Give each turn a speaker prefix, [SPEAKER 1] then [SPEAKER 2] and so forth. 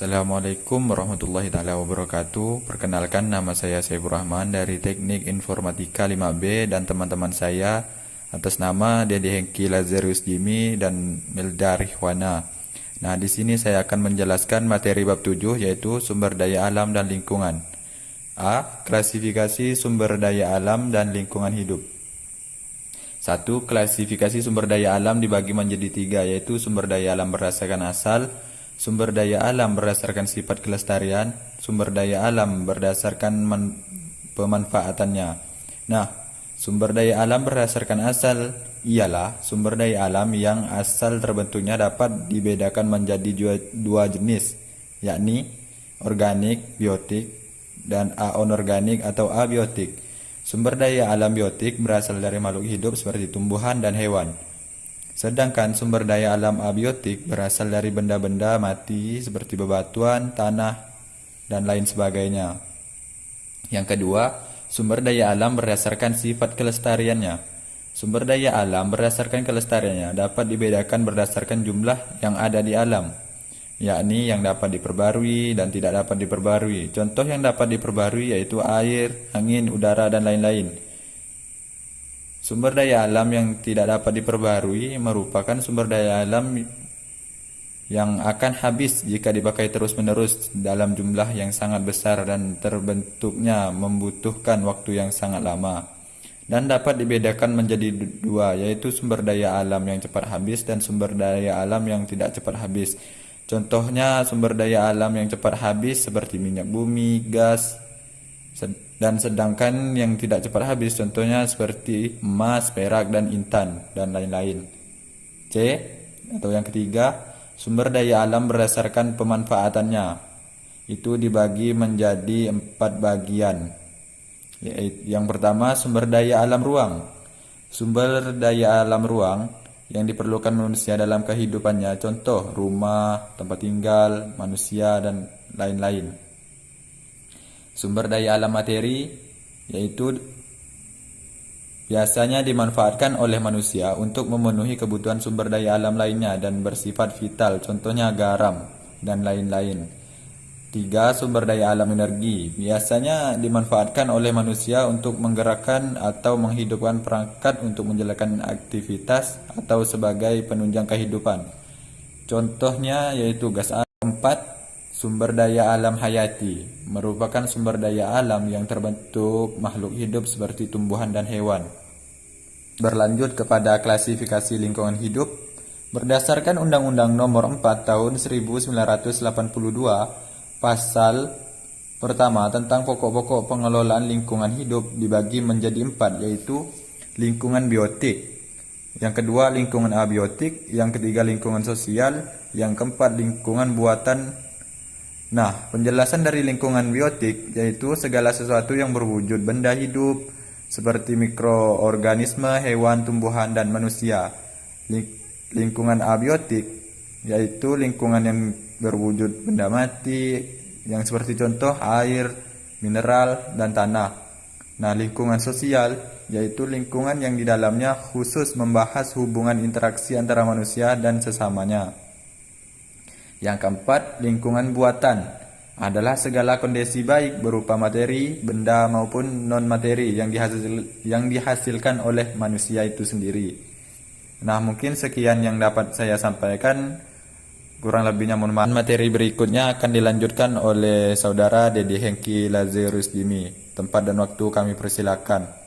[SPEAKER 1] Assalamualaikum warahmatullahi taala wabarakatuh. Perkenalkan, nama saya Saifur Rahman dari Teknik Informatika 5B dan teman-teman saya atas nama Dede Hengki Lazarus Jimmy dan Milda Rihwana. Nah, di sini saya akan menjelaskan materi bab 7 yaitu sumber daya alam dan lingkungan. A. Klasifikasi sumber daya alam dan lingkungan hidup. 1. Klasifikasi sumber daya alam dibagi menjadi 3, yaitu sumber daya alam berdasarkan asal, sumber daya alam berdasarkan sifat kelestarian, sumber daya alam berdasarkan pemanfaatannya. Nah, sumber daya alam berdasarkan asal ialah sumber daya alam yang asal terbentuknya dapat dibedakan menjadi dua jenis, yakni organik, biotik, dan anorganik atau abiotik. Sumber daya alam biotik berasal dari makhluk hidup seperti tumbuhan dan hewan. Sedangkan sumber daya alam abiotik berasal dari benda-benda mati seperti bebatuan, tanah, dan lain sebagainya. Yang kedua, sumber daya alam berdasarkan sifat kelestariannya. Sumber daya alam berdasarkan kelestariannya dapat dibedakan berdasarkan jumlah yang ada di alam, yakni yang dapat diperbarui dan tidak dapat diperbarui. Contoh yang dapat diperbarui yaitu air, angin, udara, dan lain-lain. Sumber daya alam yang tidak dapat diperbarui merupakan sumber daya alam yang akan habis jika dipakai terus-menerus dalam jumlah yang sangat besar dan terbentuknya membutuhkan waktu yang sangat lama. Dan dapat dibedakan menjadi dua, yaitu sumber daya alam yang cepat habis dan sumber daya alam yang tidak cepat habis. Contohnya sumber daya alam yang cepat habis seperti minyak bumi, gas, dan sedangkan yang tidak cepat habis contohnya seperti emas, perak, dan intan, dan lain-lain. C. Atau yang ketiga, sumber daya alam berdasarkan pemanfaatannya. Itu dibagi menjadi 4 bagian. Yang pertama, sumber daya alam ruang. Sumber daya alam ruang yang diperlukan manusia dalam kehidupannya, contoh rumah, tempat tinggal, manusia, dan lain-lain. Sumber daya alam materi, yaitu biasanya dimanfaatkan oleh manusia untuk memenuhi kebutuhan sumber daya alam lainnya dan bersifat vital, contohnya garam, dan lain-lain. 3. Sumber daya alam energi, biasanya dimanfaatkan oleh manusia untuk menggerakkan atau menghidupkan perangkat untuk menjalankan aktivitas atau sebagai penunjang kehidupan. Contohnya yaitu gas alam. 4. Sumber daya alam hayati merupakan sumber daya alam yang terbentuk makhluk hidup seperti tumbuhan dan hewan. Berlanjut kepada klasifikasi lingkungan hidup, berdasarkan Undang-Undang Nomor 4 Tahun 1982, pasal pertama tentang pokok-pokok pengelolaan lingkungan hidup dibagi menjadi 4, yaitu lingkungan biotik, yang kedua lingkungan abiotik, yang ketiga lingkungan sosial, yang keempat lingkungan buatan. Nah, penjelasan dari lingkungan biotik yaitu segala sesuatu yang berwujud benda hidup seperti mikroorganisme, hewan, tumbuhan, dan manusia. Lingkungan abiotik yaitu lingkungan yang berwujud benda mati yang seperti contoh air, mineral, dan tanah. Nah, lingkungan sosial yaitu lingkungan yang di dalamnya khusus membahas hubungan interaksi antara manusia dan sesamanya. Yang keempat, lingkungan buatan adalah segala kondisi baik berupa materi, benda maupun non-materi yang dihasilkan oleh manusia itu sendiri. Nah, mungkin sekian yang dapat saya sampaikan. Kurang lebihnya mohon maaf. Materi berikutnya akan dilanjutkan oleh saudara Dede Hengki Lazarus Jimmy. Tempat dan waktu kami persilakan.